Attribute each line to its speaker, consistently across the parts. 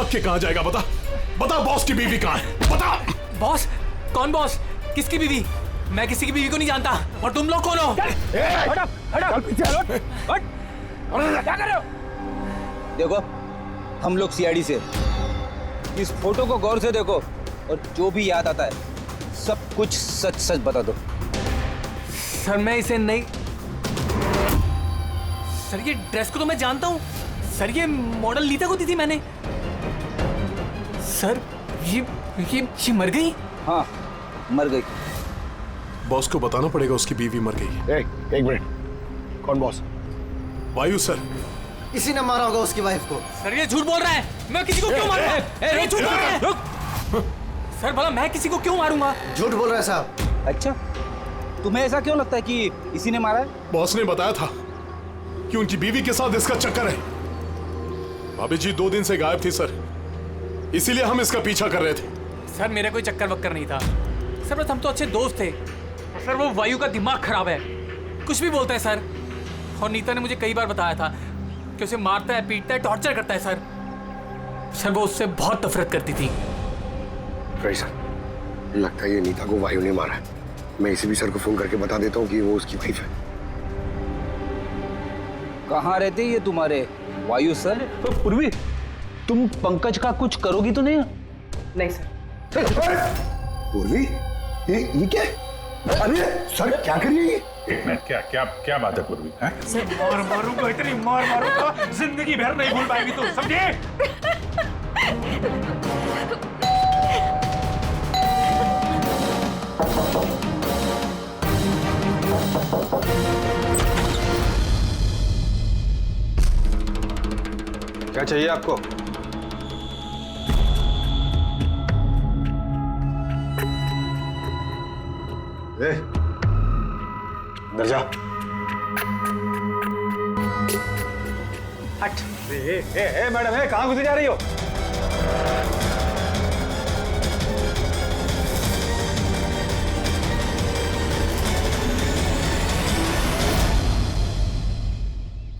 Speaker 1: भाग के कहां जाएगा? बता बता, बॉस की बीवी कहां है? बता।
Speaker 2: बॉस? कौन बॉस? किसकी बीवी? मैं किसी की बीवी को नहीं जानता। और तुम लोग कौन हो?
Speaker 3: हट पीछे, हट। क्या कर रहे हो? देखो, हम लोग सीआईडी से। इस फोटो को गौर से देखो और जो भी याद आता है सब कुछ सच सच बता दो।
Speaker 2: सर मैं इसे नहीं। सर ये ड्रेस को तो मैं जानता हूँ। सर ये मॉडल लीता को दी थी मैंने। सर ये मर गई?
Speaker 3: हाँ, मर गई।
Speaker 1: बॉस को बताना पड़ेगा उसकी बीवी मर गई है।
Speaker 4: एक मिनट, कौन बॉस?
Speaker 1: वायु सर।
Speaker 5: इसी ने मारा होगा उसकी वाइफ को।
Speaker 2: सर ये झूठ बोल रहा है। मैं किसी को क्यों मारूंगा? ये झूठ बोल रहा है। सर भला मैं किसी को क्यों मारूंगा?
Speaker 5: झूठ बोल रहा है साहब।
Speaker 3: अच्छा, तुम्हें ऐसा क्यों लगता है कि इसी ने मारा है?
Speaker 1: बॉस ने बताया था कि उनकी बीवी के साथ इसका चक्कर है। भाभी जी 2 दिन से गायब थी सर, इसीलिए हम इसका पीछा कर रहे थे।
Speaker 2: सर मेरा कोई चक्कर वक्कर नहीं था सर, बस हम तो अच्छे दोस्त थे। सर वो वायु का दिमाग खराब है, कुछ भी बोलता है सर। और नीता ने मुझे कई बार बताया था कि उसे मारता है, पीटता है, टॉर्चर करता है सर। सर वो उससे बहुत नफरत करती थी।
Speaker 4: सर लगता है ये नीता को वायु ने मारा है। मैं इसी भी सर को फोन करके बता देता हूँ कि वो उसकी वाइफ है।
Speaker 3: कहाँ रहते ये तुम्हारे वायु सर?
Speaker 6: तो पूर्वी, तुम पंकज का कुछ करोगी तो नहीं?
Speaker 2: नहीं सर।
Speaker 4: पूर्वी, ये क्या है? अरे सर क्या कर रही है ये?
Speaker 7: एक मिनट, क्या बात है पूर्वी?
Speaker 6: मार मारूंगा, इतनी मार मारूंगा, जिंदगी भर नहीं भूल पाएगी तुम, समझे?
Speaker 8: क्या चाहिए आपको?
Speaker 4: अंदर जा।
Speaker 6: हट। मैडम, कहाँ घुसी जा रही हो?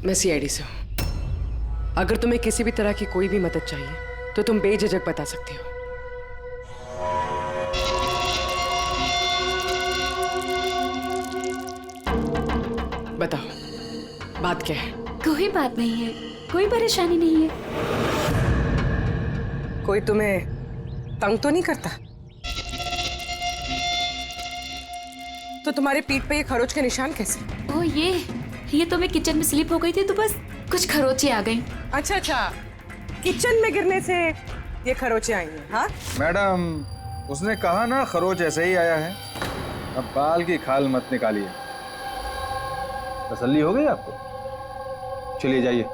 Speaker 9: मैं सीआईडी से हूँ। अगर तुम्हें किसी भी तरह की कोई भी मदद चाहिए तो तुम बेझिझक बता सकती हो। बताओ, बात क्या है?
Speaker 10: कोई बात नहीं है, कोई परेशानी नहीं है।
Speaker 9: कोई तुम्हें तंग तो नहीं करता? तो तुम्हारे पीठ पे ये खरोच के निशान कैसे?
Speaker 10: ओ ये तो मैं किचन में स्लिप हो गई थी तो बस कुछ खरोचे आ गई।
Speaker 9: अच्छा, किचन में गिरने से ये खरोचे आई हैं, हाँ?
Speaker 8: मैडम, उसने कहा ना खरोच ऐसे ही आया है। अब बाल की खाल मत निकालिए। तसल्ली हो गई आपको? चलिए जाइए।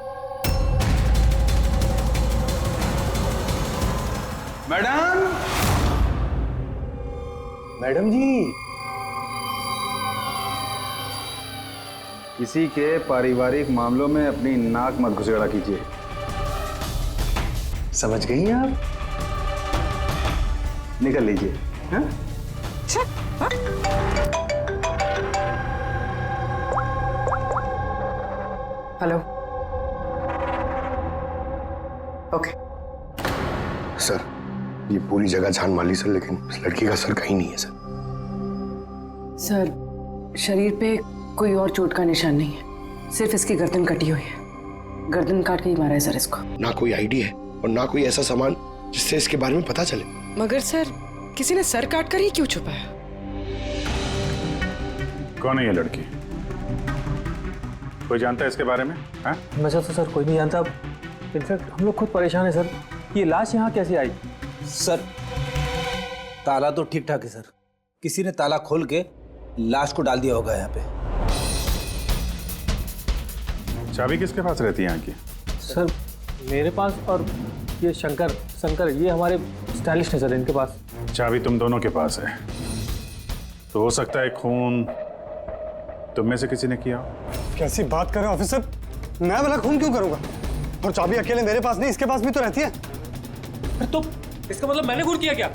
Speaker 8: मैडम जी, किसी के पारिवारिक मामलों में अपनी नाक मत घुसेड़ा कीजिए। समझ गई आप? निकल लीजिए। हाँ?
Speaker 9: हेलो। ओके।
Speaker 4: सर ये पूरी जगह छान मार ली सर, लेकिन इस लड़की का सर कहीं नहीं है सर।
Speaker 9: सर शरीर पे कोई और चोट का निशान नहीं है, सिर्फ इसकी गर्दन कटी हुई है। गर्दन काट के ही मारा है सर इसको।
Speaker 4: ना कोई आईडी है और ना कोई ऐसा सामान जिससे इसके बारे में पता चले।
Speaker 9: मगर सर किसी ने सर काट कर ही क्यों छुपाया?
Speaker 7: कौन है ये लड़की? कोई जानता है इसके बारे में? हाँ?
Speaker 6: वैसे तो सर कोई नहीं जानता। इनफैक्ट हम लोग खुद परेशान है सर, ये लाश यहाँ कैसे आई?
Speaker 3: सर ताला तो ठीक ठाक है सर, किसी ने ताला खोल के लाश को डाल दिया होगा यहाँ पे।
Speaker 7: चाबी किसके पास रहती है यहाँ की?
Speaker 6: सर मेरे पास, और ये शंकर ये हमारे स्टाइलिस्ट हैं सर, इनके पास।
Speaker 7: चाबी तुम दोनों के पास है, तो हो सकता है खून तुम में से किसी ने किया।
Speaker 11: कैसी बात कर रहे हैं ऑफिसर? मैं भला खून क्यों करूंगा? और चाबी अकेले मेरे पास नहीं, इसके पास भी तो रहती है।
Speaker 2: फिर तो इसका मतलब मैंने खून किया क्या?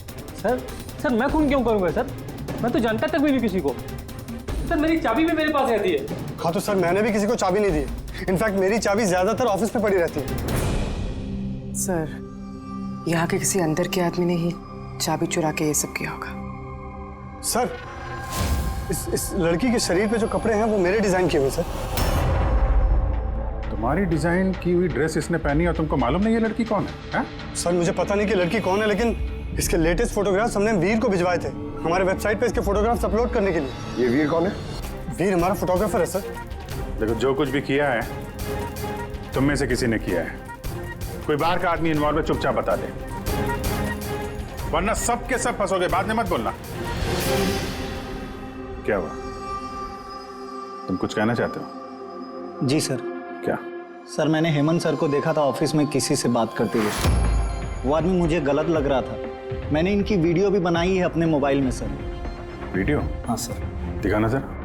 Speaker 6: सर मैं खून क्यों करूंगा सर? मैं तो जानता तक भी नहीं किसी को। सर मेरी चाबी भी मेरे पास रहती है।
Speaker 11: हाँ तो सर मैंने भी किसी को चाबी नहीं दी। इनफैक्ट मेरी चाबी ज्यादातर ऑफिस पे पड़ी रहती है।
Speaker 9: सर यहाँ के किसी अंदर के आदमी ने ही चाबी चुरा के ये सब किया होगा।
Speaker 11: सर, इस लड़की के शरीर पे जो कपड़े हैं वो मेरे डिजाइन किए हुए सर।
Speaker 7: तुम्हारी डिजाइन की हुई ड्रेस इसने पहनी और तुमको मालूम नहीं ये लड़की कौन है?
Speaker 11: सर मुझे पता नहीं कि लड़की कौन है, लेकिन इसके लेटेस्ट फोटोग्राफ्स हमने वीर को भिजवाए थे हमारे वेबसाइट पे इसके फोटोग्राफ्स अपलोड करने के लिए।
Speaker 4: ये वीर कौन है?
Speaker 11: वीर हमारा फोटोग्राफर है सर।
Speaker 7: देखो, जो कुछ भी किया है तुम में से किसी ने किया है। कोई बाहर का आदमी इन्वॉल्व है, चुपचाप बता दे, वरना सब के सब फंसोगे। बाद में मत बोलना। क्या हुआ? तुम कुछ कहना चाहते हो?
Speaker 12: जी सर।
Speaker 7: क्या?
Speaker 12: सर, मैंने हेमंत सर को देखा था ऑफिस में किसी से बात करते हुए। वो आदमी मुझे गलत लग रहा था। मैंने इनकी वीडियो भी बनाई है अपने मोबाइल में सर।
Speaker 7: वीडियो?
Speaker 12: हाँ सर।
Speaker 7: दिखाना सर।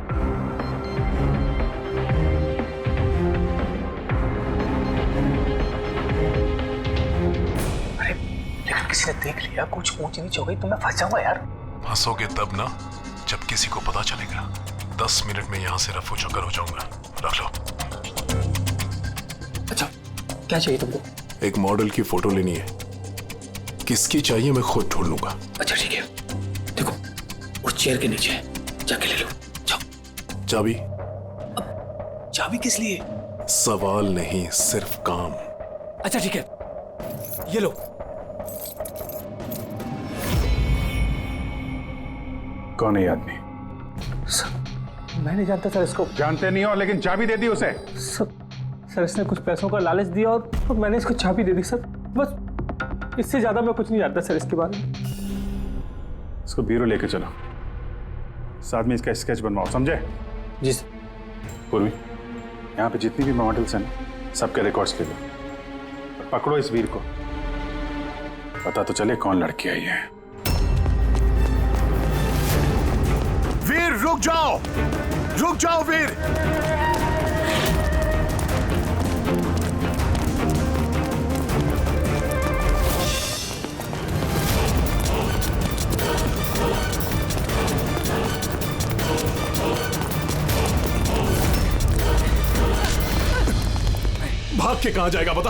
Speaker 2: किसी ने देख लिया, कुछ ऊंच नीच हो गई तो मैं फंस जाऊंगा यार।
Speaker 1: फंसोगे तब ना जब किसी को पता चलेगा। 10 मिनट में यहाँ से रफू चक्कर हो जाऊंगा। रख लो।
Speaker 2: अच्छा, क्या चाहिए तुमको?
Speaker 1: एक मॉडल की फोटो लेनी है। किसकी चाहिए मैं खुद ढूंढ लूंगा।
Speaker 2: अच्छा ठीक है, देखो उस चेयर के नीचे जाके ले लो। जाओ।
Speaker 1: चाबी?
Speaker 2: चाबी किस लिए?
Speaker 1: सवाल नहीं, सिर्फ काम।
Speaker 2: अच्छा ठीक है, ये लो।
Speaker 7: कौन है ये आदमी?
Speaker 6: सर, मैं नहीं जानता सर इसको।
Speaker 7: जानते नहीं हो, लेकिन चाबी दे दी उसे।
Speaker 6: सर इसने कुछ पैसों का लालच दिया और मैंने इसको चाबी दे दी सर। बस इससे ज्यादा मैं कुछ नहीं जानता सर इसके बारे में।
Speaker 7: इसको ब्यूरो लेके चलो, साथ में इसका स्केच बनवाओ, समझे?
Speaker 6: जी सर।
Speaker 7: पूर्वी, यहाँ पे जितनी भी मॉडल्स हैं सबके रिकॉर्ड्स ले लो और पकड़ो इस वीर को। पता तो चले कौन लड़की आई है।
Speaker 1: वीर रुक जाओ, रुक जाओ वीर। भाग के कहां जाएगा? बता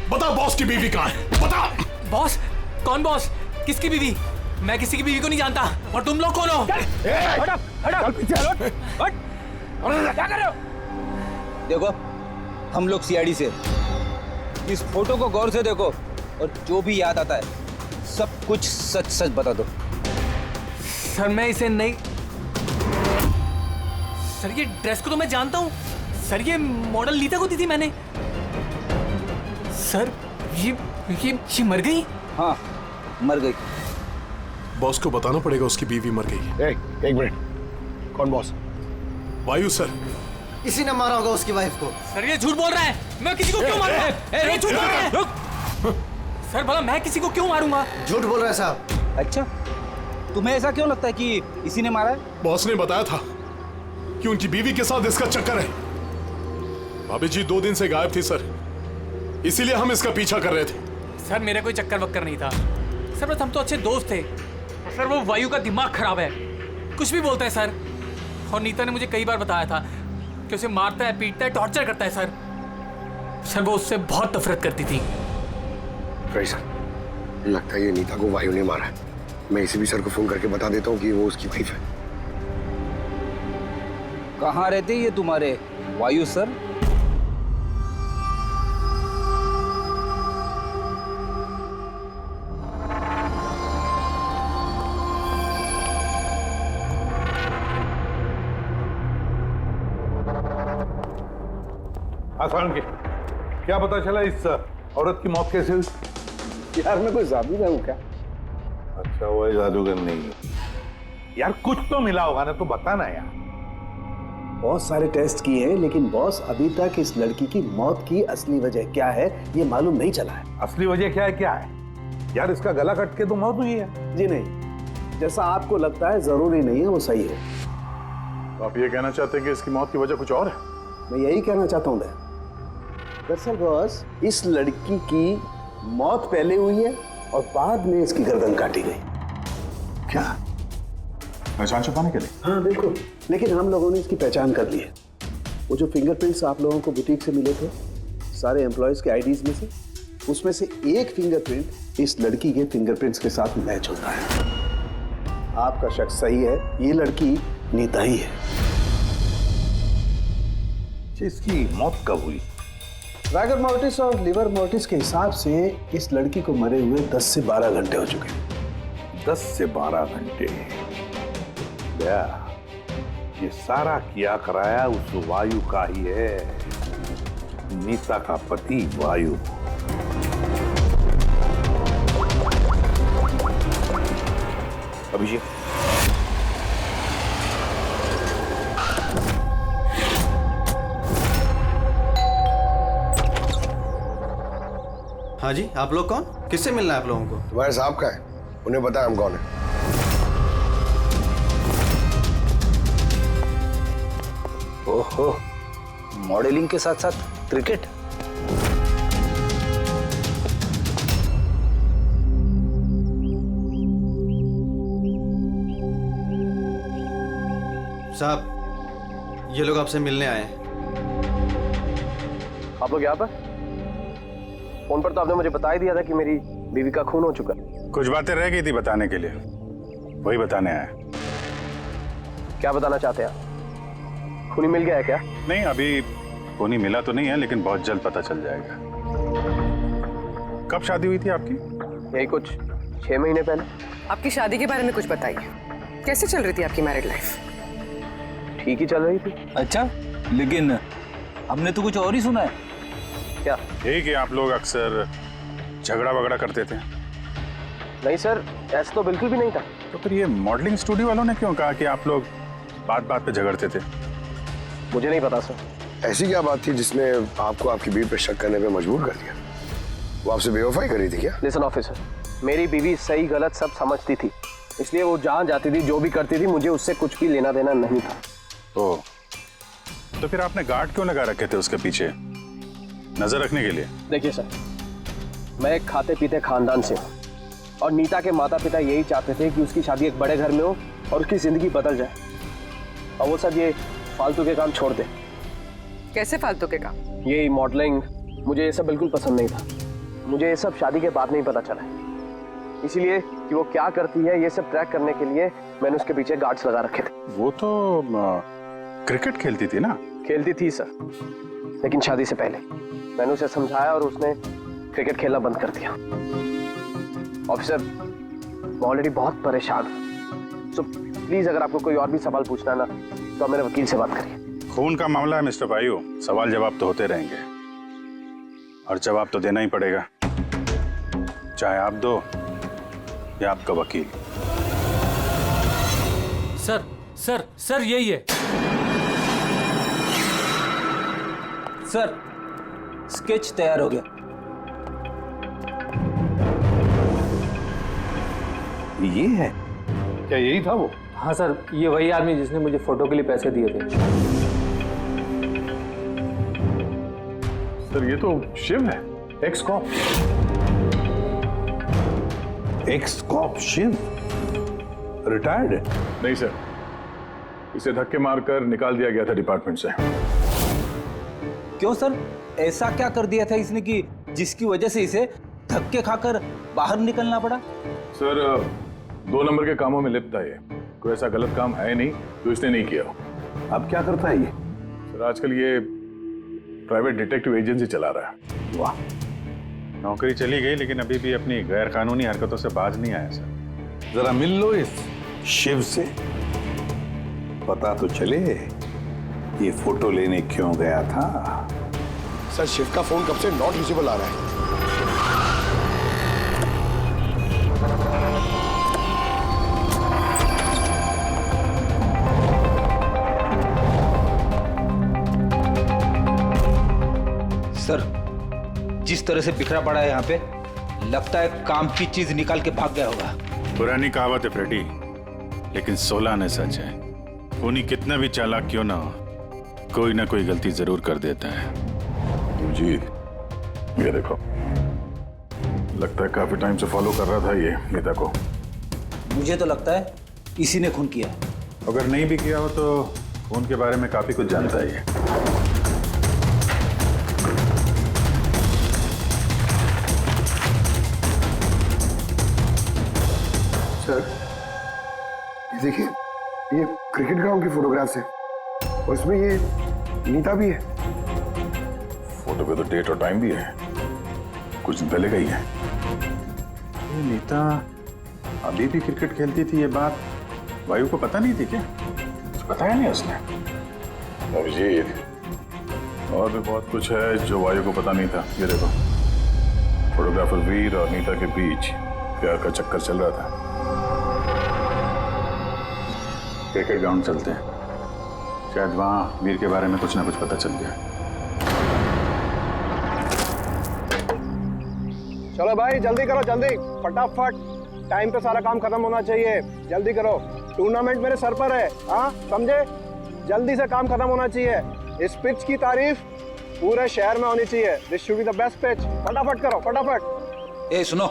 Speaker 1: बता, बॉस की बीवी कहां है? बता।
Speaker 2: बॉस? कौन बॉस? किसकी बीवी? मैं किसी की बीवी को नहीं जानता। और तुम लोग कौन हो?
Speaker 3: हटो, चल पीछे हट। क्या कर रहे हो? देखो, हम लोग सीआईडी से। इस फोटो को गौर से देखो और जो भी याद आता है सब कुछ सच सच बता दो।
Speaker 2: सर मैं इसे नहीं। सर ये ड्रेस को तो मैं जानता हूँ सर। ये मॉडल नीता को दी थी मैंने। सर ये मर गई?
Speaker 3: हाँ, मर गई।
Speaker 1: बॉस को बताना पड़ेगा उसकी बीवी मर गई।
Speaker 4: एक मिनट, कौन बॉस?
Speaker 1: वायु सर।
Speaker 5: इसी ने मारा होगा उसकी वाइफ को।
Speaker 2: सर ये झूठ बोल रहा है। मैं किसी को क्यों मारूंगा? ये झूठ बोल रहा है। सर भला मैं किसी को क्यों मारूंगा?
Speaker 5: झूठ बोल रहा है साहब।
Speaker 3: अच्छा, तुम्हें ऐसा क्यों लगता है कि इसी ने मारा है?
Speaker 1: बॉस ने बताया था कि उनकी बीवी के साथ इसका चक्कर है। भाभी जी 2 दिन से गायब थी सर, इसीलिए हम इसका पीछा कर रहे थे।
Speaker 2: सर मेरा कोई चक्कर वक्कर नहीं था सर, बस हम तो अच्छे दोस्त थे। सर वो वायु का दिमाग खराब है, कुछ भी बोलता है सर। और नीता ने मुझे कई बार बताया था कि उसे मारता है, पीटता है, टॉर्चर करता है सर। सर वो उससे बहुत नफरत करती थी।
Speaker 4: सर, लगता है ये नीता को वायु ने मारा है। मैं इसी भी सर को फोन करके बता देता हूँ कि वो उसकी वाइफ है।
Speaker 3: कहाँ रहते ये तुम्हारे वायु सर?
Speaker 8: आसान की क्या पता चला इस औरत की मौत कैसे हुई?
Speaker 4: यार मैं कोई जादूगर हूँ क्या?
Speaker 8: अच्छा, वो जादूगर नहीं यार, कुछ तो मिला होगा ना, तो बताना यार।
Speaker 13: बहुत सारे टेस्ट किए हैं, लेकिन बॉस अभी तक इस लड़की की मौत की असली वजह क्या है ये मालूम नहीं चला है।
Speaker 8: असली वजह क्या है? क्या है यार? इसका गला कट के तो मौत हुई है।
Speaker 13: जी नहीं, जैसा आपको लगता है जरूरी नहीं है वो सही है।
Speaker 7: तो आप ये कहना चाहते हैं कि इसकी मौत की वजह कुछ और है?
Speaker 13: मैं यही कहना चाहता हूँ। दरअसल बॉस, इस लड़की की मौत पहले हुई है और बाद में इसकी गर्दन काटी गई।
Speaker 7: क्या? पहचान छुपाने के लिए?
Speaker 13: हाँ बिल्कुल, लेकिन हम लोगों ने इसकी पहचान कर ली है। वो जो फिंगरप्रिंट्स आप लोगों को बुटीक से मिले थे सारे एम्प्लॉयज के आईडीज में से, उसमें से एक फिंगरप्रिंट इस लड़की के फिंगरप्रिंट्स के साथ मैच होता है। आपका शक सही है, ये लड़की नीता ही है।
Speaker 14: इसकी मौत कब हुई?
Speaker 13: रैगर मोर्टिस और लिवर मोर्टिस के हिसाब से इस लड़की को मरे हुए 10 से 12 घंटे हो चुके हैं।
Speaker 14: 10 से 12 घंटे। ये सारा किया कराया उस वायु का ही है, नीता का पति वायु।
Speaker 3: अभिषेक,
Speaker 5: हाँ जी, आप लोग कौन? किससे मिलना है आप लोगों को?
Speaker 4: तुम्हारे साहब का है, उन्हें पता है हम कौन है।
Speaker 3: ओहो, मॉडलिंग के साथ साथ क्रिकेट।
Speaker 5: साहब, ये लोग आपसे मिलने आए हैं।
Speaker 15: आप लोग यहाँ पर? फोन पर तो आपने मुझे बता ही दिया था कि मेरी बीवी का खून हो चुका।
Speaker 7: कुछ बातें रह गई थी बताने के लिए, वही बताने आया।
Speaker 15: क्या बताना चाहते हैं आप? खूनी मिल गया है क्या?
Speaker 7: नहीं, अभी खूनी मिला तो नहीं है, लेकिन बहुत जल्द पता चल जाएगा। कब शादी हुई थी आपकी?
Speaker 15: यही कुछ 6 महीने पहले।
Speaker 9: आपकी शादी के बारे में कुछ बताइए, कैसे चल रही थी आपकी मैरिड लाइफ?
Speaker 15: ठीक ही चल रही थी।
Speaker 3: अच्छा, लेकिन हमने तो कुछ और ही सुना है।
Speaker 15: क्या?
Speaker 7: यही कि आप लोग अक्सर झगड़ा वगड़ा करते थे।
Speaker 15: नहीं सर, ऐसा तो बिल्कुल भी नहीं था।
Speaker 7: तो फिर ये मॉडलिंग स्टूडियो वालों ने क्यों कहा कि आप लोग बात बात पे झगड़ते थे?
Speaker 15: मुझे नहीं पता सर।
Speaker 4: ऐसी क्या बात थी जिसने आपको आपकी बीवी पे शक करने पे मजबूर कर दिया? वो आपसे बेवफाई कर रही थी क्या?
Speaker 15: लिसन ऑफिसर, मेरी बीवी सही गलत सब समझती थी, इसलिए वो जहाँ जाती थी, जो भी करती थी, मुझे उससे कुछ भी लेना देना नहीं था।
Speaker 7: तो फिर आपने गार्ड क्यों लगा रखे थे उसके पीछे, नजर रखने के लिए?
Speaker 15: देखिए सर, मैं एक खाते पीते खानदान से हूँ और नीता के माता पिता यही चाहते थे कि उसकी शादी एक बड़े घर में हो और उसकी जिंदगी बदल जाए, और वो सब ये फालतू के काम छोड़ दे।
Speaker 9: कैसे फालतू के काम?
Speaker 15: ये मॉडलिंग, मुझे ये सब बिल्कुल पसंद नहीं था। मुझे ये सब शादी के बाद नहीं पता चला, इसीलिए कि वो क्या करती है ये सब ट्रैक करने के लिए मैंने उसके पीछे गार्ड्स लगा रखे थे। वो तो
Speaker 7: क्रिकेट खेलती थी ना?
Speaker 15: खेलती थी सर, लेकिन शादी से पहले मैंने उसे समझाया और उसने क्रिकेट खेलना बंद कर दिया। ऑफिसर, मैं ऑलरेडी बहुत परेशान हूँ, सो प्लीज अगर आपको कोई और भी सवाल पूछना है ना, तो आप मेरे वकील से बात करिए।
Speaker 7: खून का मामला है मिस्टर भाइयों, सवाल जवाब तो होते रहेंगे और जवाब तो देना ही पड़ेगा, चाहे आप दो या आपका वकील।
Speaker 2: सर सर सर, यही है
Speaker 3: सर, स्केच तैयार हो गया।
Speaker 14: ये है क्या? यही था वो?
Speaker 6: हाँ सर, ये वही आदमी जिसने मुझे फोटो के लिए पैसे दिए थे।
Speaker 1: सर ये तो शिव है, ex cop.
Speaker 14: Ex cop Shiv retired है?
Speaker 1: नहीं सर, इसे धक्के मारकर निकाल दिया गया था डिपार्टमेंट से।
Speaker 3: क्यों सर, ऐसा क्या कर दिया था इसने कि जिसकी वजह से इसे धक्के खाकर बाहर निकलना पड़ा?
Speaker 1: सर 2 नंबर के कामों में लिप्त है ये, कोई ऐसा गलत काम है नहीं तो इसने नहीं किया।
Speaker 14: अब क्या करता है ये?
Speaker 1: सर आजकल ये प्राइवेट डिटेक्टिव एजेंसी चला रहा है।
Speaker 7: वाह, नौकरी चली गई लेकिन अभी भी अपनी गैर कानूनी हरकतों से बाज नहीं आया सर।
Speaker 14: जरा मिल लो इस शिव से, पता तो चले ये फोटो लेने क्यों गया था।
Speaker 4: सर शिव का फोन कब से नॉट रीचेबल आ रहा है।
Speaker 3: सर, जिस तरह से बिखरा पड़ा है यहाँ पे, लगता है काम की चीज निकाल के भाग गया होगा।
Speaker 7: पुरानी कहावत है फ्रेडी, लेकिन 16 ने सच है। खूनी कितना भी चालाक क्यों ना हो, कोई ना कोई गलती जरूर कर देता है।
Speaker 1: जी ये देखो, लगता है काफी टाइम से फॉलो कर रहा था ये नीता को।
Speaker 3: मुझे तो लगता है इसी ने खून किया।
Speaker 7: अगर नहीं भी किया हो तो खून के बारे में काफी कुछ जानता है ये।
Speaker 4: सर ये देखिए, ये क्रिकेट ग्राउंड की फोटोग्राफ्स है और इसमें ये नीता भी है।
Speaker 14: फोटो पे तो डेट और टाइम भी है, कुछ दिन पहले का ही है।
Speaker 7: ये नीता अभी भी क्रिकेट खेलती थी, ये बात वायु को पता नहीं थी क्या?
Speaker 14: कुछ बताया नहीं उसने। अभिजीत, और भी बहुत कुछ है जो वायु को पता नहीं था। ये देखो, फोटोग्राफर वीर और नीता के बीच प्यार का चक्कर चल रहा था। क्रिकेट ग्राउंड चलते हैं, शायद वहां वीर के बारे में कुछ ना कुछ पता चल गया।
Speaker 13: चलो भाई जल्दी करो, जल्दी फटाफट, टाइम पे सारा काम खत्म होना चाहिए। जल्दी करो, टूर्नामेंट मेरे सर पर है, हाँ समझे? जल्दी से काम खत्म होना चाहिए। इस पिच की तारीफ पूरे शहर में होनी चाहिए। This should be the best pitch. फटाफट करो, फटाफट।
Speaker 3: ए सुनो,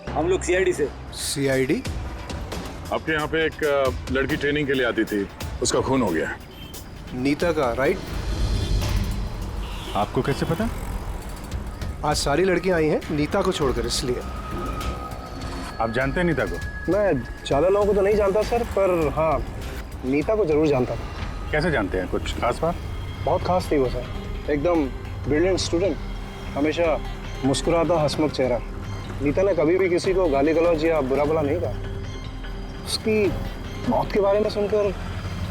Speaker 3: हम लोग सीआईडी से।
Speaker 1: सीआईडी? आपके यहाँ पे एक लड़की ट्रेनिंग के लिए आती थी, उसका खून हो गया।
Speaker 13: नीता का, राइट?
Speaker 7: आपको कैसे पता?
Speaker 13: आज सारी लड़कियां आई हैं नीता को छोड़कर, इसलिए।
Speaker 7: आप जानते हैं नीता को?
Speaker 13: मैं ज्यादा लोगों को तो नहीं जानता सर, पर हाँ नीता को जरूर जानता था।
Speaker 7: कैसे जानते हैं? कुछ खास बात?
Speaker 13: बहुत खास थी वो सर, एकदम ब्रिलियंट स्टूडेंट, हमेशा मुस्कुराता हंसमुख चेहरा। नीता ने कभी भी किसी को गाली गलौज या बुरा भला नहीं कहा। उसकी मौत के बारे में सुनकर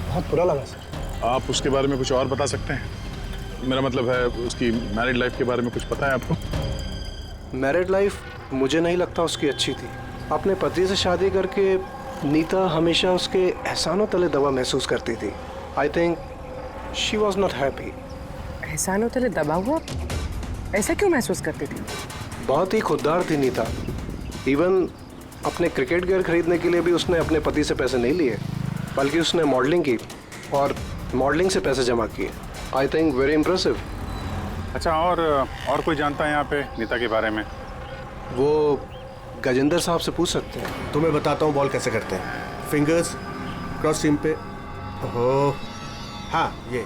Speaker 13: बहुत बुरा लगा सर।
Speaker 1: आप उसके बारे में कुछ और बता सकते हैं? मेरा मतलब है उसकी मैरिड लाइफ के बारे में कुछ पता है आपको?
Speaker 13: मैरिड लाइफ मुझे नहीं लगता उसकी अच्छी थी। अपने पति से शादी करके नीता हमेशा उसके एहसानों तले दबा महसूस करती थी। I think she was not happy.
Speaker 9: एहसानों तले दबा हुआ? ऐसा क्यों महसूस करती थी?
Speaker 13: बहुत ही खुददार थी नीता। इवन अपने क्रिकेट गियर खरीदने के लिए भी उसने अपने पति से पैसे नहीं लिए, बल्कि उसने मॉडलिंग की और मॉडलिंग से पैसे जमा किए। I think very impressive.
Speaker 7: अच्छा, और कोई जानता है यहाँ पे नीता के बारे में?
Speaker 13: वो गजेंद्र साहब से पूछ सकते हैं।
Speaker 16: तुम्हें बताता हूँ बॉल कैसे करते हैं। फिंगर्स क्रॉस सीम पे, हो हाँ ये,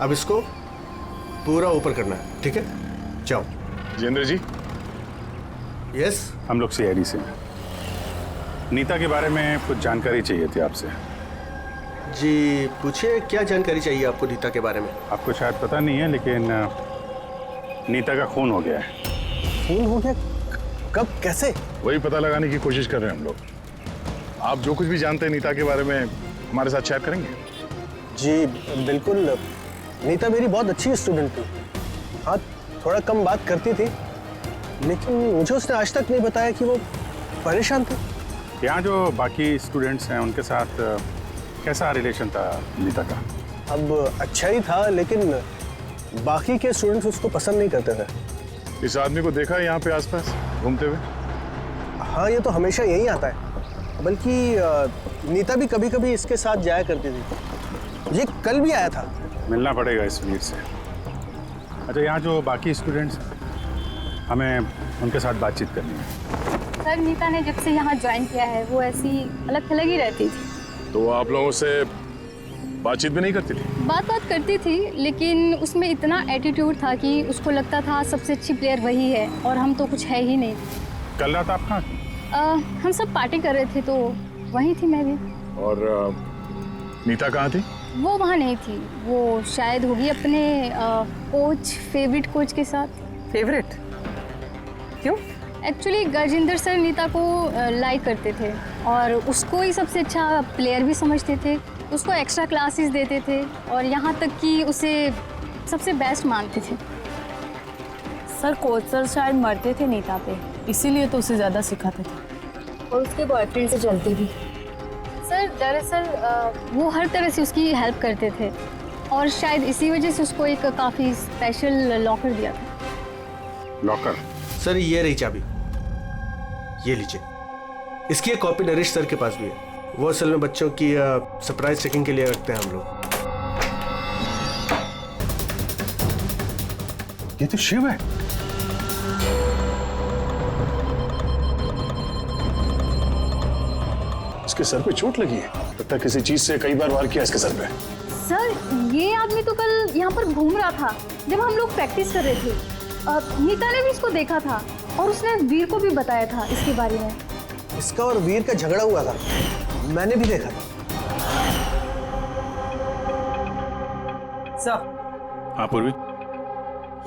Speaker 16: अब इसको पूरा ऊपर करना है, ठीक है? जाओ।
Speaker 1: जितेंद्र जी।
Speaker 16: यस,
Speaker 7: हम लोग सीआईडी से। नीता के बारे में कुछ जानकारी चाहिए थी आपसे।
Speaker 16: जी पूछिए, क्या जानकारी चाहिए आपको नीता के बारे में?
Speaker 7: आपको शायद पता नहीं है, लेकिन नीता का खून हो गया है।
Speaker 13: खून हो गया? कब, कैसे?
Speaker 1: वही पता लगाने की कोशिश कर रहे हैं हम लोग। आप जो कुछ भी जानते हैं नीता के बारे में हमारे साथ शेयर करेंगे?
Speaker 13: जी बिल्कुल। नीता मेरी बहुत अच्छी स्टूडेंट थी। हाँ, थोड़ा कम बात करती थी, लेकिन मुझे उसने आज तक नहीं बताया कि वो परेशान थी।
Speaker 7: यहाँ जो बाकी स्टूडेंट्स हैं उनके साथ कैसा रिलेशन था नीता का?
Speaker 13: अब अच्छा ही था, लेकिन बाकी के स्टूडेंट्स उसको पसंद नहीं करते थे।
Speaker 1: इस आदमी को देखा है यहाँ पे आसपास घूमते हुए?
Speaker 13: हाँ, ये तो हमेशा यही आता है। बल्कि नीता भी कभी कभी इसके साथ जाया करती थी। ये कल भी आया था।
Speaker 7: मिलना पड़ेगा इस वीर से। अच्छा, यहाँ जो बाकी स्टूडेंट्स, हमें उनके साथ बातचीत करनी है।
Speaker 17: सर, नीता ने जब से यहाँ ज्वाइन किया है वो ऐसी अलग थलग ही रहती थी।
Speaker 1: तो आप लोगों से बातचीत भी नहीं करती थी?
Speaker 17: बात करती थी, लेकिन उसमें इतना एटीट्यूड था कि उसको लगता था सबसे अच्छी प्लेयर वही है और हम तो कुछ है ही नहीं।
Speaker 7: कल रात आप कहाँ थी?
Speaker 17: हम सब पार्टी कर रहे थे तो वहीं थी मैं भी।
Speaker 1: और नीता कहाँ थी?
Speaker 17: वो वहाँ नहीं थी, वो शायद होगी अपने कोच, फेवरेट कोच के साथ।
Speaker 9: फेवरेट? क्यों?
Speaker 17: एक्चुअली गजेंद्र सर नीता को लाइक करते थे और उसको ही सबसे अच्छा प्लेयर भी समझते थे। उसको एक्स्ट्रा क्लासेस देते थे और यहाँ तक कि उसे सबसे बेस्ट मानते थे।
Speaker 18: सर, कोच सर शायद मरते थे नीता पे, इसीलिए तो उसे ज़्यादा सिखाते थे और उसके बॉयफ्रेंड से चलती भी।
Speaker 17: सर दरअसल वो हर तरह से उसकी हेल्प करते थे और शायद इसी वजह से उसको एक काफ़ी स्पेशल लॉकर दिया था।
Speaker 7: लॉकर?
Speaker 16: सर ये रही चाबी, ये लीजिए। इसकी एक कॉपी नरेश सर के पास भी है। वो असल में बच्चों की सरप्राइज चेकिंग के लिए रखते हैं हम लोग।
Speaker 7: ये तो शिव है।
Speaker 1: इसके सर पे चोट लगी है, लगता है किसी चीज से कई बार वार किया इसके सर पे।
Speaker 17: सर, ये आदमी तो कल यहाँ पर घूम रहा था जब हम लोग प्रैक्टिस कर रहे थे। नीता ने भी इसको देखा था और उसने वीर को भी बताया था इसके बारे में।
Speaker 13: इसका और वीर का झगड़ा हुआ था, मैंने भी देखा था।
Speaker 9: सर,
Speaker 14: हाँ पूर्वी,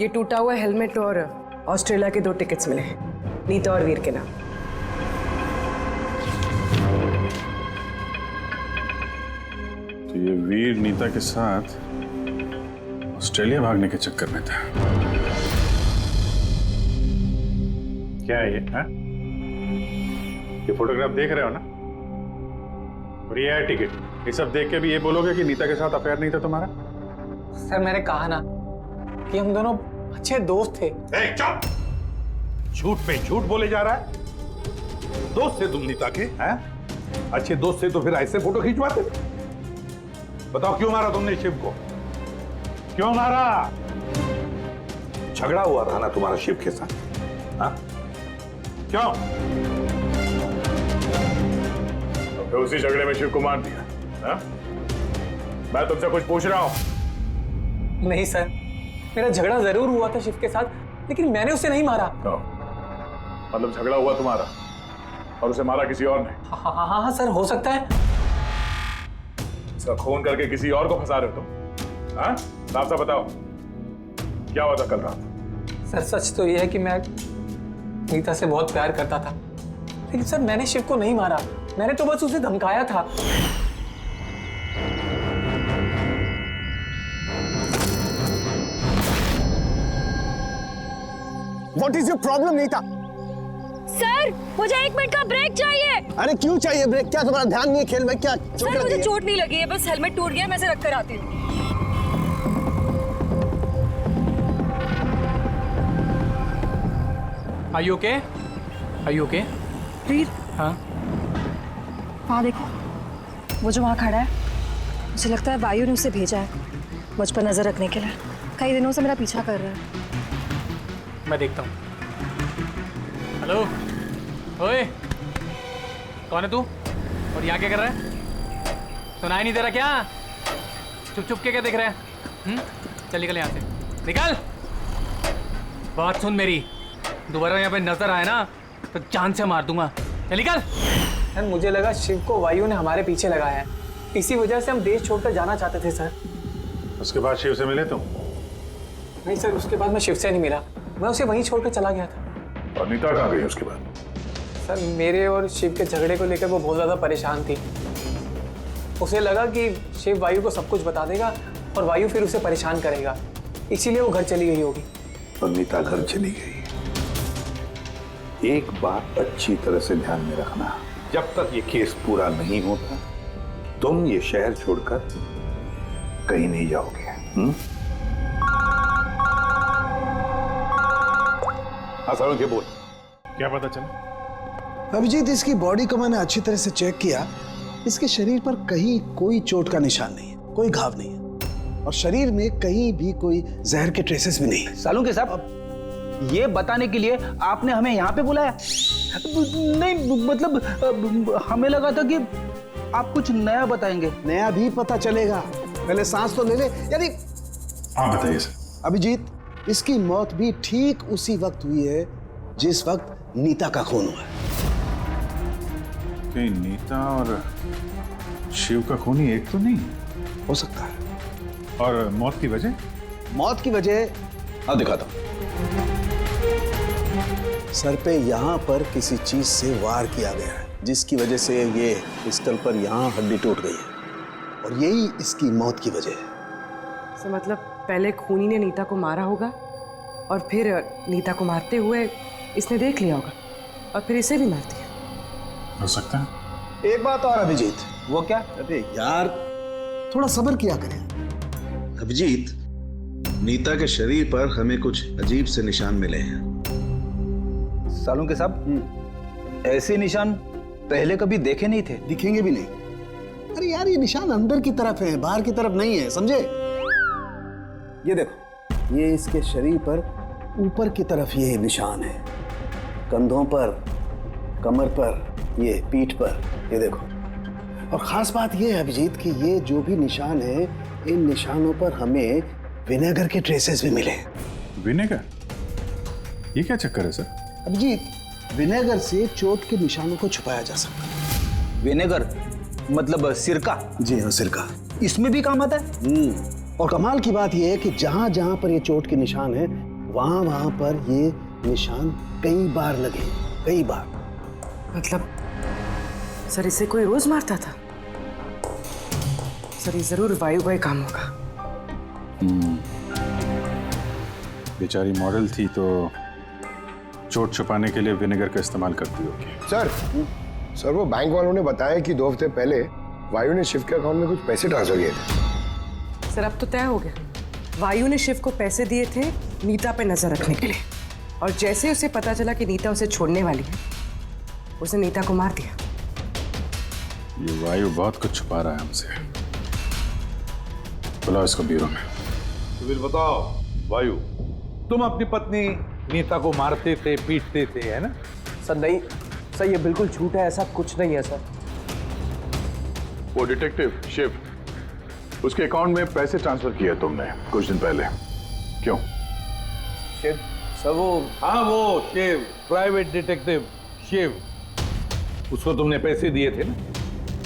Speaker 9: ये टूटा हुआ हेलमेट और ऑस्ट्रेलिया के 2 टिकट्स मिले, नीता और वीर के नाम।
Speaker 14: तो ये वीर नीता के साथ ऑस्ट्रेलिया भागने के चक्कर में था। क्या है ये? हाँ? ये फोटोग्राफ देख रहे हो ना? और ये है टिकट। ये सब देख के भी ये बोलोगे कि नीता के साथ अफेयर नहीं था तुम्हारा?
Speaker 2: सर मैंने कहा ना कि हम दोनों अच्छे दोस्त थे।
Speaker 19: चुप! झूठ पे झूठ बोले जा रहा है। दोस्त थे तुम नीता के, हैं? अच्छे दोस्त थे तो फिर ऐसे फोटो खिंचवाते? बताओ क्यों मारा तुमने शिव को? क्यों मारा? झगड़ा हुआ था ना तुम्हारा शिव के साथ, हाँ? क्यों?
Speaker 14: तो फिर उसी झगड़े में शिव को मार दिया, हाँ? मैं तुमसे कुछ पूछ रहा हूं।
Speaker 2: नहीं सर, मेरा झगड़ा जरूर हुआ था शिव के साथ, लेकिन मैंने उसे नहीं मारा।
Speaker 14: मतलब झगड़ा हुआ तुम्हारा और उसे मारा किसी और ने?
Speaker 2: हाँ सर, हो सकता है।
Speaker 14: इसका खून करके किसी और को फंसा रहे हो तुम, हाँ? साफ साफ बताओ क्या हुआ था कल रात?
Speaker 2: सर सच तो यह है कि मैं नीता से बहुत प्यार करता था, लेकिन सर मैंने शिव को नहीं मारा, मैंने तो बस उसे धमकाया था।
Speaker 13: What is your problem, Neeta?
Speaker 18: Sir, मुझे 1 मिनट का ब्रेक चाहिए।
Speaker 13: अरे क्यों चाहिए ब्रेक? क्या तुम्हारा ध्यान नहीं है खेल में? क्या
Speaker 18: सर, मुझे चोट नहीं लगी है, बस हेलमेट टूट गया, मैं इसे रख कर आती हूँ।
Speaker 2: Are you okay? Are you okay?
Speaker 18: वीर,
Speaker 2: हाँ?
Speaker 18: हाँ देखो, वो जो वहाँ खड़ा है, मुझे लगता है वायु ने उसे भेजा है मुझ पर नजर रखने के लिए। कई दिनों से मेरा पीछा कर रहा है।
Speaker 2: मैं देखता हूँ। हेलो, ओए, कौन है तू? और यहाँ क्या कर रहा है? सुनाई नहीं दे रहा क्या? चुप चुप के क्या देख रहा है? चल निकल यहाँ से, निकल। बात सुन मेरी, दोबारा यहाँ पे नजर आए ना तो जान से मार दूंगा। चल निकल। सर मुझे लगा शिव को वायु ने हमारे पीछे लगाया है, इसी वजह से हम देश छोड़कर जाना चाहते थे सर।
Speaker 14: उसके बाद शिव से मिले तुम?
Speaker 2: नहीं सर, उसके बाद मैं शिव से नहीं मिला, मैं उसे वहीं छोड़कर चला गया था।
Speaker 14: और नीता कहाँ गई उसके बाद?
Speaker 2: सर मेरे और शिव के झगड़े को लेकर वो बहुत ज़्यादा परेशान थी। उसे लगा कि शिव वायु को सब कुछ बता देगा और वायु फिर उसे परेशान करेगा, इसीलिए वो घर चली गई होगी।
Speaker 19: और नीता घर चली गई। एक बात अच्छी तरह से ध्यान में रखना, जब तक ये केस पूरा नहीं होता तुम ये शहर छोड़कर कहीं नहीं जाओगे। हाँ सारुण के बोल,
Speaker 14: क्या पता चला?
Speaker 13: अभिजीत, इसकी बॉडी को मैंने अच्छी तरह से चेक किया, इसके शरीर पर कहीं कोई चोट का निशान नहीं है, कोई घाव नहीं है, और शरीर में कहीं भी कोई जहर के ट्रेसेस भी नहीं है।
Speaker 3: सालुंके साहब, ये बताने के लिए आपने हमें यहाँ पे बुलाया? नहीं मतलब हमें लगा था कि आप कुछ नया बताएंगे।
Speaker 13: नया भी पता चलेगा, पहले सांस तो ले ले। यानी
Speaker 14: आप बताइए सर।
Speaker 13: अभिजीत, इसकी मौत भी ठीक उसी वक्त हुई है जिस वक्त नीता का खून हुआ।
Speaker 14: कहीं नीता और शिव का खून ही एक तो नहीं
Speaker 13: हो सकता है?
Speaker 14: और मौत की वजह?
Speaker 13: मौत की वजह अब दिखाता हूं। सर पे यहाँ पर किसी चीज से वार किया गया है, जिसकी वजह से ये पिस्टल पर यहाँ हड्डी टूट गई है, और यही इसकी मौत की वजह है।
Speaker 9: तो मतलब पहले खूनी ने नीता को मारा होगा और फिर नीता को मारते हुए इसने देख लिया होगा और फिर इसे भी मार दिया।
Speaker 14: हो सकता है।
Speaker 13: एक बात और अभिजीत।
Speaker 3: वो क्या?
Speaker 13: अरे यार, थोड़ा सब्र किया करें।
Speaker 20: अभिजीत, नीता के शरीर पर हमें कुछ अजीब से निशान मिले हैं।
Speaker 3: सालुंके साहब, ऐसे निशान पहले कभी देखे नहीं थे।
Speaker 13: दिखेंगे भी नहीं। अरे यार, ये निशान अंदर की तरफ है, बाहर की तरफ नहीं है, समझे? ये देखो, ये इसके शरीर पर ऊपर की तरफ ये निशान है, कंधों पर, कमर पर, ये पीठ पर, ये देखो। और खास बात ये है अभिजीत कि ये जो भी निशान है, इन निशानों पर हमें विनेगर के ट्रेसेस भी मिले।
Speaker 14: विनेगर? ये क्या चक्कर है सर?
Speaker 13: अभिजीत,
Speaker 12: विनेगर से चोट के निशानों को छुपाया जा सकता है।
Speaker 3: विनेगर मतलब सिरका?
Speaker 12: जी हाँ, सिरका इसमें भी काम आता है। और कमाल की बात यह है कि जहां जहां पर ये चोट के निशान है वहां वहां पर ये निशान कई बार लगे, कई बार।
Speaker 9: मतलब सर इसे कोई रोज मारता था? सर ये जरूर वायु का ही काम होगा।
Speaker 7: बेचारी मॉडल थी तो चोट छुपाने के लिए विनेगर का इस्तेमाल करती होगी।
Speaker 4: सर वो बैंक वालों ने बताया कि 2 हफ्ते पहले वायु ने शिव के अकाउंट में कुछ पैसे ट्रांसफर किए थे।
Speaker 9: सर अब तो तय हो गया, वायु ने शिव को पैसे दिए थे नीता पे नजर रखने के लिए, और जैसे उसे पता चला कि नीता उसे छोड़ने वाली है, उसने नीता को मार दिया।
Speaker 7: ये वायु बहुत कुछ छुपा रहा है हमसे। बुलाओ इसको ब्यूरो में।
Speaker 19: तो फिर बताओ वायु, तुम अपनी पत्नी नीता को मारते थे, पीटते थे, है ना?
Speaker 15: सर नहीं सर, ये बिल्कुल झूठ है, ऐसा कुछ नहीं है सर।
Speaker 14: वो डिटेक्टिव शिव, उसके अकाउंट में पैसे ट्रांसफर किए तुमने कुछ दिन पहले, क्यों?
Speaker 15: शिव सर वो,
Speaker 19: हाँ वो शिव, प्राइवेट डिटेक्टिव शिव, उसको तुमने पैसे दिए थे ना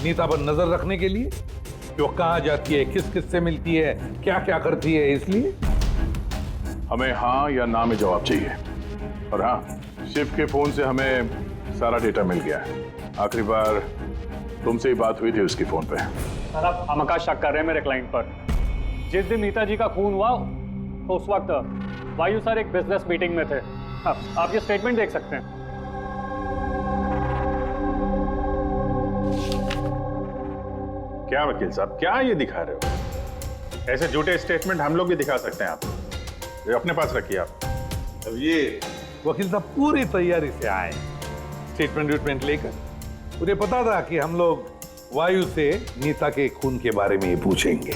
Speaker 19: नीता पर नजर रखने के लिए, जो कहाँ जाती है, किस किस से मिलती है, क्या क्या करती है, इसलिए
Speaker 14: हमें हाँ या ना में जवाब चाहिए। और हाँ, शिव के फोन से हमें सारा डेटा मिल गया है। आखिरी बार तुमसे ही बात हुई थी उसकी फोन पे।
Speaker 6: सर आप हमका शक कर रहे हैं मेरे क्लाइंट पर। जिस दिन नीता जी का खून हुआ तो उस वक्त वायु सर एक बिजनेस मीटिंग में थे। आप ये स्टेटमेंट देख सकते हैं।
Speaker 7: क्या वकील साहब, क्या ये दिखा रहे हो? ऐसे झूठे स्टेटमेंट हम लोग भी दिखा सकते हैं आपको, ये अपने पास रखिए आप।
Speaker 19: अब ये वकील साहब पूरी तैयारी से आए स्टेटमेंट विटमेंट लेकर। उन्हें पता था कि हम लोग वायु से नीता के खून के बारे में ही पूछेंगे।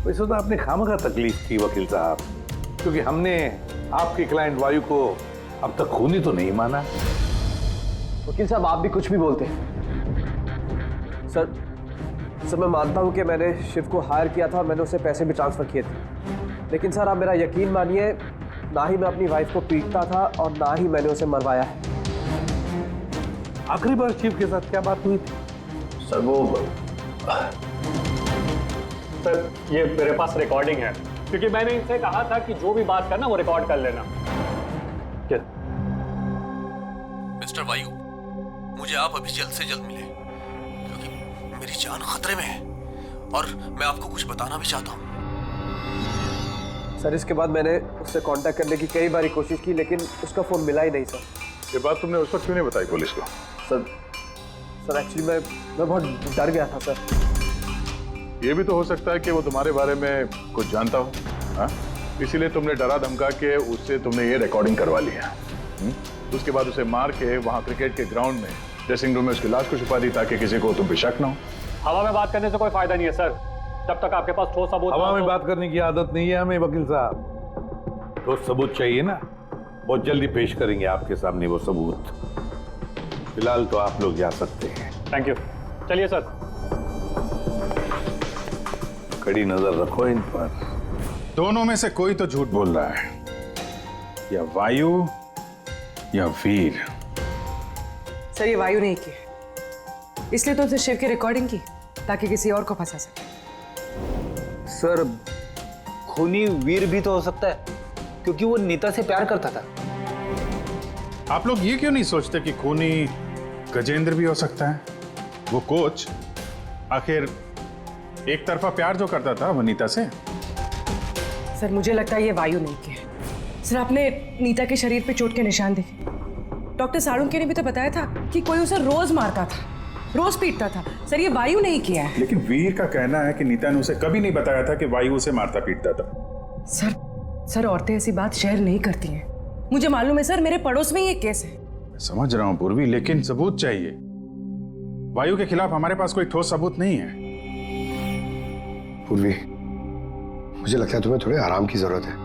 Speaker 19: वैसे तो आपने खामखा तकलीफ की वकील साहब, क्योंकि हमने आपके क्लाइंट वायु को अब तक खूनी तो नहीं माना।
Speaker 15: वकील साहब आप भी कुछ भी बोलते हैं। सर मैं मानता हूं कि मैंने शिव को हायर किया था और मैंने उसे पैसे भी ट्रांसफर किए थे, लेकिन सर आप मेरा यकीन मानिए, ना ही मैं अपनी वाइफ को पीटता था और ना ही मैंने उसे मरवाया है।
Speaker 19: आखिरी बार शिव के साथ क्या बात हुई थी?
Speaker 6: सर वो सर ये मेरे पास रिकॉर्डिंग है, क्योंकि मैंने इनसे कहा था कि जो भी बात करना वो रिकॉर्ड कर लेना। क्या?
Speaker 21: मिस्टर वायु, मुझे आप अभी जल्द से जल्द मिले, क्योंकि मेरी जान खतरे में है और मैं आपको कुछ बताना भी चाहता हूँ।
Speaker 15: सर इसके बाद मैंने उससे कांटेक्ट करने की कई बार कोशिश की, लेकिन उसका फोन मिला ही नहीं सर।
Speaker 14: ये बात तुमने उस वक्त क्यों नहीं बताई पुलिस को?
Speaker 15: सर एक्चुअली मैं बहुत डर गया था सर।
Speaker 14: ये भी तो हो सकता है कि वो तुम्हारे बारे में कुछ जानता हो, हाँ? इसीलिए तुमने डरा धमका के उससे तुमने ये रिकॉर्डिंग करवा ली है। उसके बाद उसे मार के वहाँ क्रिकेट के ग्राउंड में ड्रेसिंग रूम में उसकी लाश को छुपा दी ताकि किसी को तुम पे शक ना हो।
Speaker 6: हवा में बात करने से कोई फायदा नहीं है सर, जब तक आपके पास ठोस सबूत।
Speaker 19: हवा में बात करने की आदत नहीं है हमें वकील साहब, ठोस सबूत चाहिए ना, बहुत जल्दी पेश करेंगे आपके सामने वो सबूत। फिलहाल तो आप लोग जा सकते हैं।
Speaker 6: थैंक यू, चलिए सर।
Speaker 19: कड़ी नजर रखो इन पर।
Speaker 7: दोनों में से कोई तो झूठ बोल रहा है, या वायु या वीर।
Speaker 9: सर ये वायु नहीं की, इसलिए तो उसे शिव की रिकॉर्डिंग की ताकि किसी और को फंसा सके।
Speaker 3: सर खूनी वीर भी तो हो सकता है, क्योंकि वो नीता से प्यार करता था।
Speaker 7: आप लोग ये क्यों नहीं सोचते कि खूनी गजेंद्र भी हो सकता है? वो कोच आखिर एक तरफा प्यार जो करता था वो नीता से।
Speaker 9: सर मुझे लगता है ये वायु नहीं की है। सर आपने नीता के शरीर पे चोट के निशान देखे। डॉक्टर साळुंखे ने भी तो बताया था कि कोई उसे रोज मारता था, रोज पीटता था। सर ये वायु नहीं किया है।
Speaker 7: लेकिन वीर का कहना है कि नीता ने उसे कभी नहीं बताया था कि वायु उसे मारता पीटता था।
Speaker 9: सर औरतें ऐसी बात शेयर नहीं करती हैं। मुझे मालूम है सर, मेरे पड़ोस में ये केस है।
Speaker 7: मैं समझ रहा हूं पूर्वी, लेकिन सबूत चाहिए। वायु के खिलाफ हमारे पास कोई ठोस सबूत नहीं है।
Speaker 4: पूर्वी, मुझे लगता है तुम्हें थोड़े आराम की जरूरत है।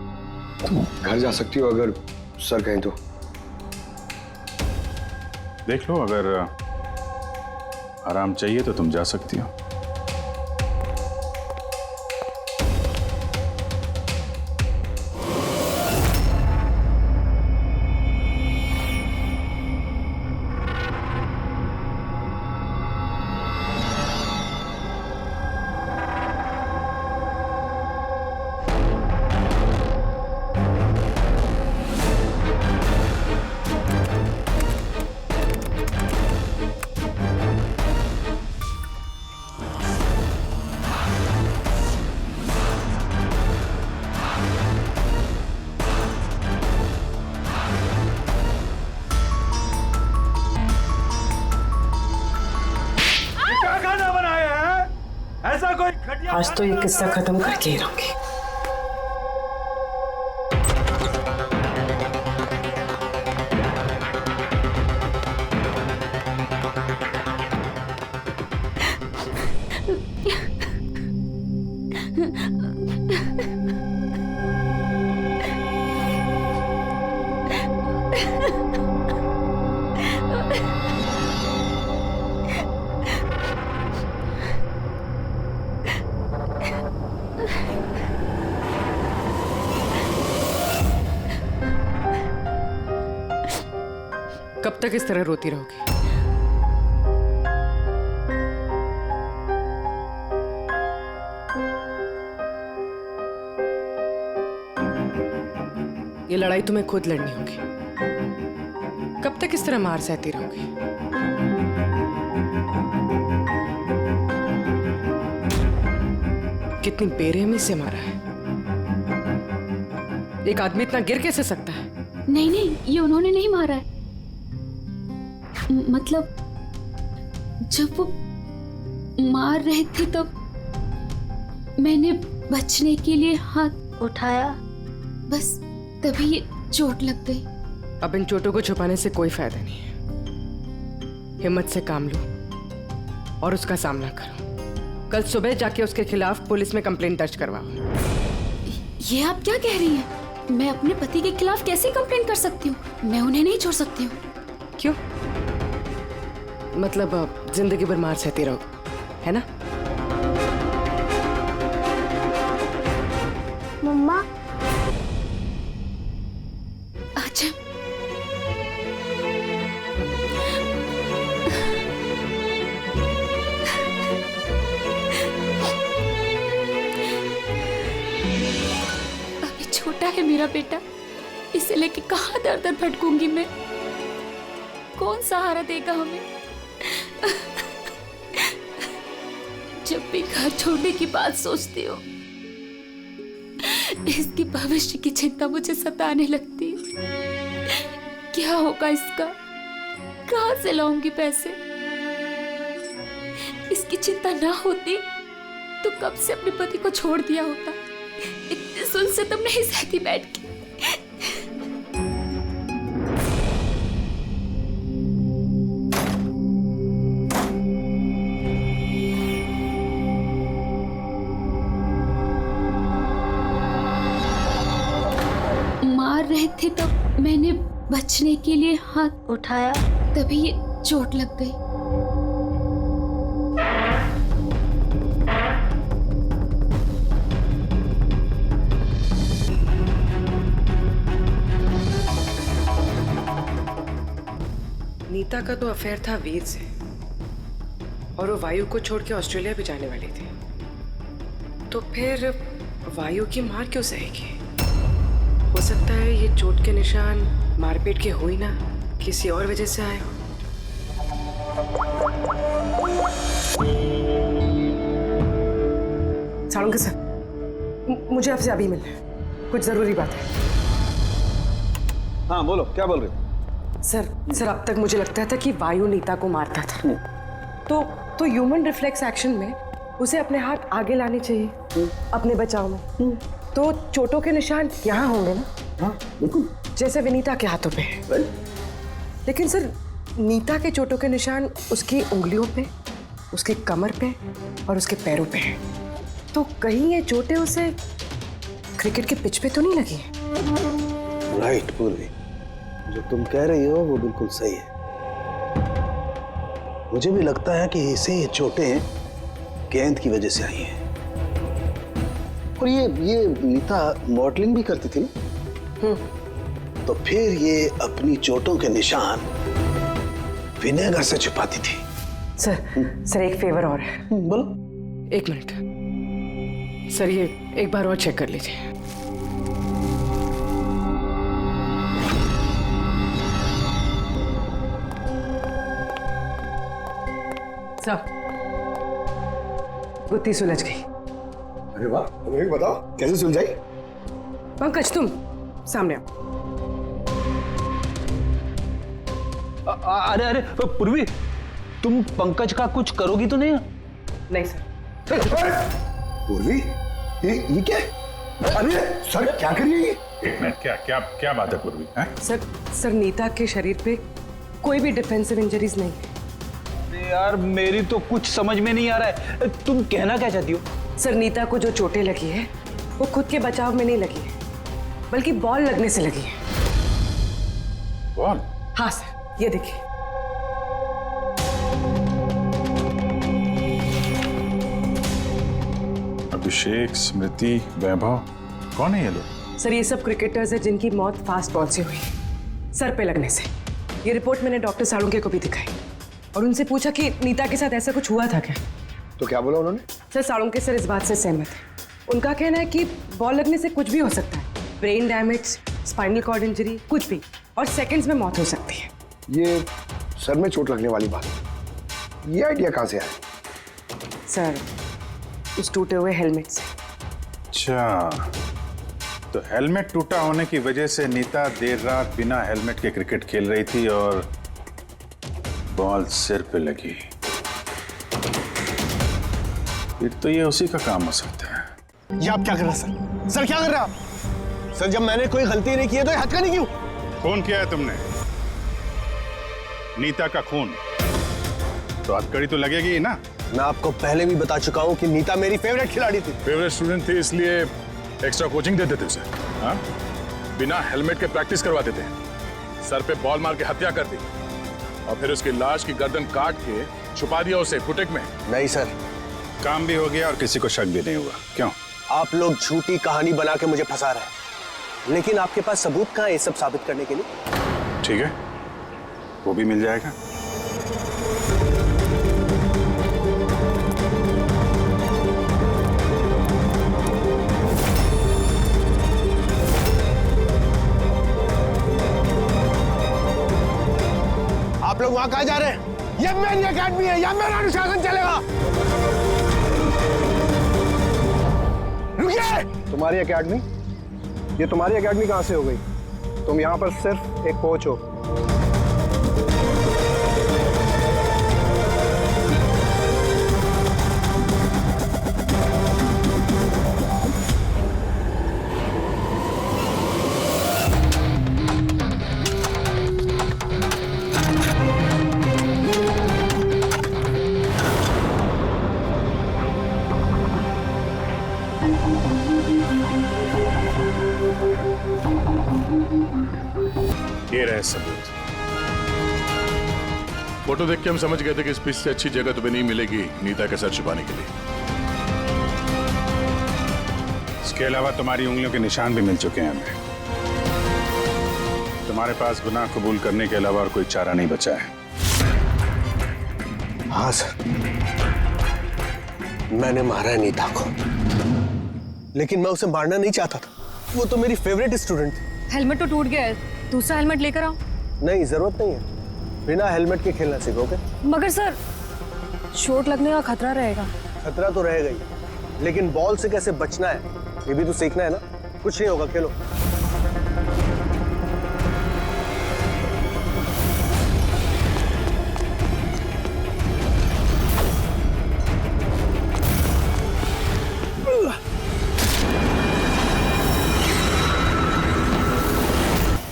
Speaker 4: तुम घर जा सकती हो अगर सर कहें तो।
Speaker 7: देख लो, अगर आराम चाहिए तो तुम जा सकती हो।
Speaker 19: ऐसा कोई घटिया
Speaker 9: आज तो ये किस्सा खत्म करके ही रहूंगी। कब तक इस तरह रोती रहोगी? ये लड़ाई तुम्हें खुद लड़नी होगी। कब तक इस तरह मार सहती रहोगी? कितनी बेरहमी से मारा है। एक आदमी इतना गिर कैसे सकता है?
Speaker 10: नहीं नहीं, ये उन्होंने नहीं मारा है। मतलब जब वो मार रहे थे तब मैंने बचने के लिए हाथ उठाया, बस तभी ये चोट लग गई।
Speaker 9: अब इन चोटों को छुपाने से कोई फायदा नहीं है। हिम्मत से काम लो और उसका सामना करो। कल सुबह जाके उसके खिलाफ पुलिस में कंप्लेंट दर्ज करवाओ।
Speaker 10: ये आप क्या कह रही हैं? मैं अपने पति के खिलाफ कैसे कंप्लेंट कर सकती हूँ? मैं उन्हें नहीं छोड़ सकती हूँ।
Speaker 9: क्यों? मतलब जिंदगी भर मार सहती रहो, है ना?
Speaker 10: मम्मा अच्छा। अभी छोटा है मेरा बेटा, इसे लेके कहाँ दर दर भटकूंगी मैं? कौन सहारा देगा हमें? जब भी घर छोड़ने की बात सोचती हूँ, इसकी भविष्य की चिंता मुझे सताने लगती है। क्या होगा इसका? कहाँ से लाऊंगी पैसे? इसकी चिंता ना होती तो कब से अपने पति को छोड़ दिया होता। इतने सुन से तुम नहीं सहती बैठ के। रहे थे तब मैंने बचने के लिए हाथ उठाया, तभी ये चोट लग गई।
Speaker 9: नीता का तो अफेयर था वीर से और वो वायु को छोड़ के ऑस्ट्रेलिया भी जाने वाली थी। तो फिर वायु की मार क्यों सहेगी? हो सकता है ये चोट के निशान मारपीट के हो ही ना, किसी और वजह से आए हो। साळुंके सर, मुझे आपसे अभी मिलना है, कुछ जरूरी बात है।
Speaker 3: हाँ बोलो, क्या बोल रहे हो?
Speaker 9: सर अब तक मुझे लगता था कि वायु नीता को मारता था। तो ह्यूमन रिफ्लेक्स एक्शन में उसे अपने हाथ आगे लाने चाहिए अपने बचाव में। तो चोटों के निशान यहाँ होंगे ना?
Speaker 3: हाँ बिल्कुल,
Speaker 9: जैसे विनीता के हाथों पे है। लेकिन सर नीता के चोटों के निशान उसकी उंगलियों पे, उसकी कमर पे और उसके पैरों पे है। तो कहीं ये चोटें उसे क्रिकेट के पिच पे तो नहीं लगी?
Speaker 12: राइट पूर्वी, जो तुम कह रही हो वो बिल्कुल सही है। मुझे भी लगता है कि इसे ये चोटें गेंद की वजह से आई हैं। और ये नीता मॉडलिंग भी करती थी ना, तो फिर ये अपनी चोटों के निशान विनेगर से छुपाती थी।
Speaker 9: सर एक फेवर और है।
Speaker 12: बोलो।
Speaker 9: 1 मिनट सर, ये एक बार और चेक कर लीजिए। सर गुत्ती सुलझ गई।
Speaker 4: अरे वाह, तुम्हें बताओ कैसे सुलझाई?
Speaker 9: पंकज तुम सामने आओ।
Speaker 3: अरे पूर्वी, तुम पंकज का कुछ करोगी तो नहीं?
Speaker 9: नहीं सर,
Speaker 4: पूर्वी, ये क्या है? अरे सर क्या कर रही है ये?
Speaker 7: एक मिनट, क्या क्या क्या बात है पूर्वी?
Speaker 9: सर नीता के शरीर पे कोई भी डिफेंसिव इंजरीज नहीं है।
Speaker 3: यार मेरी तो कुछ समझ में नहीं आ रहा है, तुम कहना क्या चाहती हो?
Speaker 9: सर नीता को जो चोटें लगी है वो खुद के बचाव में नहीं लगी है, बल्कि बॉल लगने से लगी है।
Speaker 7: बॉल?
Speaker 9: हाँ सर, ये देखिए।
Speaker 7: अभिषेक, स्मृति, वैभव, कौन है ये लोग?
Speaker 9: सर ये सब क्रिकेटर्स हैं जिनकी मौत फास्ट बॉल से हुई, सर पे लगने से। ये रिपोर्ट मैंने डॉक्टर साळुंके को भी दिखाई और उनसे पूछा कि नीता के साथ ऐसा कुछ हुआ था क्या।
Speaker 4: तो क्या बोला उन्होंने?
Speaker 9: सर साळुंके सर इस बात से सहमत है। उनका कहना है कि बॉल लगने से कुछ भी हो सकता है, brain damage, spinal cord injury, कुछ भी, और सेकंड्स में मौत हो सकती है।
Speaker 4: ये सर में चोट लगने वाली बात, ये आइडिया कहाँ से आया?
Speaker 9: सर उस टूटे हुए हेलमेट से।
Speaker 7: अच्छा, तो हेलमेट टूटा होने की वजह से नीता देर रात बिना हेलमेट के क्रिकेट खेल रही थी और बॉल सिर पे लगी। फिर तो ये उसी का काम हो सकता है।
Speaker 12: ये आप क्या कर रहे हैं सर? सर क्या कर रहे हैं आप? सर जब मैंने कोई गलती नहीं की है तो ये हथकड़ी क्यों?
Speaker 7: खून किया है तुमने, नीता का खून, तो हथकड़ी तो लगेगी ही ना।
Speaker 12: मैं आपको पहले भी बता चुका हूँ कि नीता मेरी फेवरेट खिलाड़ी थी।
Speaker 14: फेवरेट स्टूडेंट थी इसलिए एक्स्ट्रा कोचिंग देते थे उसे, हाँ? बिना हेलमेट के प्रैक्टिस करवाते थे, सर पे बॉल मार के हत्या कर दी और फिर उसकी लाश की गर्दन काट के छुपा दिया उसे फुटेक में।
Speaker 12: नहीं सर,
Speaker 7: काम भी हो गया और किसी को शक भी नहीं हुआ। क्यों?
Speaker 12: आप लोग झूठी कहानी बना के मुझे फंसा रहे हैं, लेकिन आपके पास सबूत कहाँ है ये सब साबित करने के लिए?
Speaker 7: ठीक है, वो भी मिल जाएगा।
Speaker 12: आप लोग वहां कहाँ जा रहे हैं? ये मेरी अकेडमी है, यहाँ मेरा अनुशासन चलेगा। रुकिए!
Speaker 13: तुम्हारी एकेडमी? ये तुम्हारी एकेडमी कहाँ से हो गई? तुम यहाँ पर सिर्फ एक कोच हो।
Speaker 14: ये रहे सबूत। फोटो देख के हम समझ गए थे कि इस पिच से अच्छी जगह तुम्हें नहीं मिलेगी नीता के सर छुपाने के लिए।
Speaker 7: इसके अलावा तुम्हारी उंगलियों के निशान भी मिल चुके हैं हमें। तुम्हारे पास गुनाह कबूल करने के अलावा और कोई चारा नहीं बचा है।
Speaker 12: हाँ सर, मैंने मारा है नीता को, लेकिन मैं उसे मारना नहीं चाहता था। वो तो मेरी फेवरेट स्टूडेंट थी।
Speaker 18: हेलमेट तो टूट गया है, दूसरा हेलमेट लेकर आओ।
Speaker 12: नहीं, जरूरत नहीं है, बिना हेलमेट के खेलना सीखोगे।
Speaker 18: मगर सर चोट लगने का खतरा रहेगा।
Speaker 12: खतरा तो रहेगा ही, लेकिन बॉल से कैसे बचना है ये भी तो सीखना है ना। कुछ नहीं होगा, खेलो।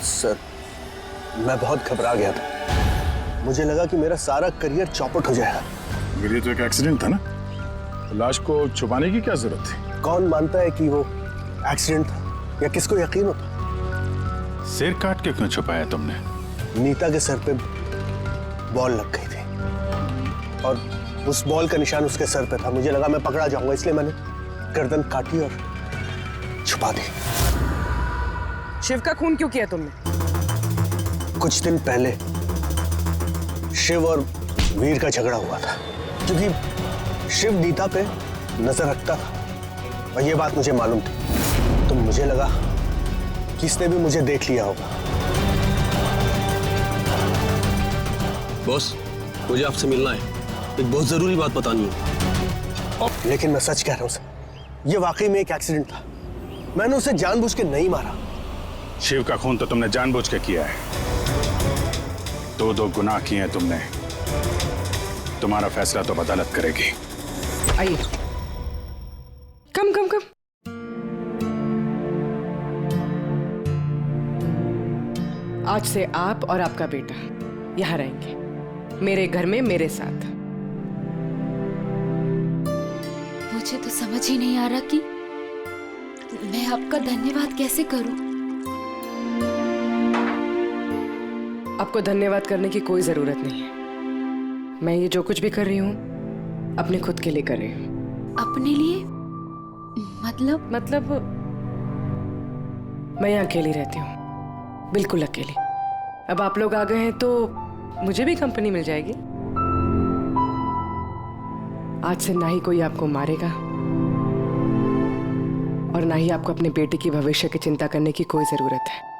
Speaker 12: सर मैं बहुत घबरा गया था, मुझे लगा कि मेरा सारा करियर चौपट हो जाएगा।
Speaker 14: मगर ये तो एक एक्सीडेंट था ना, तो लाश को छुपाने की क्या जरूरत थी?
Speaker 12: कौन मानता है कि वो एक्सीडेंट था या किसको यकीन होता?
Speaker 7: सिर काट के क्यों छुपाया तुमने?
Speaker 12: नीता के सर पे बॉल लग गई थी और उस बॉल का निशान उसके सर पे था। मुझे लगा मैं पकड़ा जाऊंगा, इसलिए मैंने गर्दन काटी और छुपा दी।
Speaker 9: शिव का खून क्यों किया तुमने?
Speaker 12: कुछ दिन पहले शिव और वीर का झगड़ा हुआ था, क्योंकि शिव नीता पे नजर रखता था और ये बात मुझे मालूम थी, तो मुझे लगा कि इसने भी मुझे देख लिया होगा।
Speaker 21: बॉस, मुझे आपसे मिलना है, एक बहुत जरूरी बात बतानी है।
Speaker 12: लेकिन मैं सच कह रहा हूं सर, ये वाकई में एक एक्सीडेंट था। मैंने उसे जानबूझ के नहीं मारा।
Speaker 7: शिव का खून तो तुमने जानबूझ के किया है। दो गुनाह किए हैं तुमने। तुम्हारा फैसला तो अदालत करेगी।
Speaker 9: आइए। आज से आप और आपका बेटा यहाँ रहेंगे, मेरे घर में मेरे साथ।
Speaker 10: मुझे तो समझ ही नहीं आ रहा कि मैं आपका धन्यवाद कैसे करूं।
Speaker 9: आपको धन्यवाद करने की कोई जरूरत नहीं है। मैं ये जो कुछ भी कर रही हूँ अपने खुद के लिए कर रही हूँ।
Speaker 10: अपने लिए?
Speaker 9: मतलब मैं यहाँ अकेली रहती हूँ, बिल्कुल अकेली। अब आप लोग आ गए हैं तो मुझे भी कंपनी मिल जाएगी। आज से ना ही कोई आपको मारेगा और ना ही आपको अपने बेटे की भविष्य की चिंता करने की कोई जरूरत है।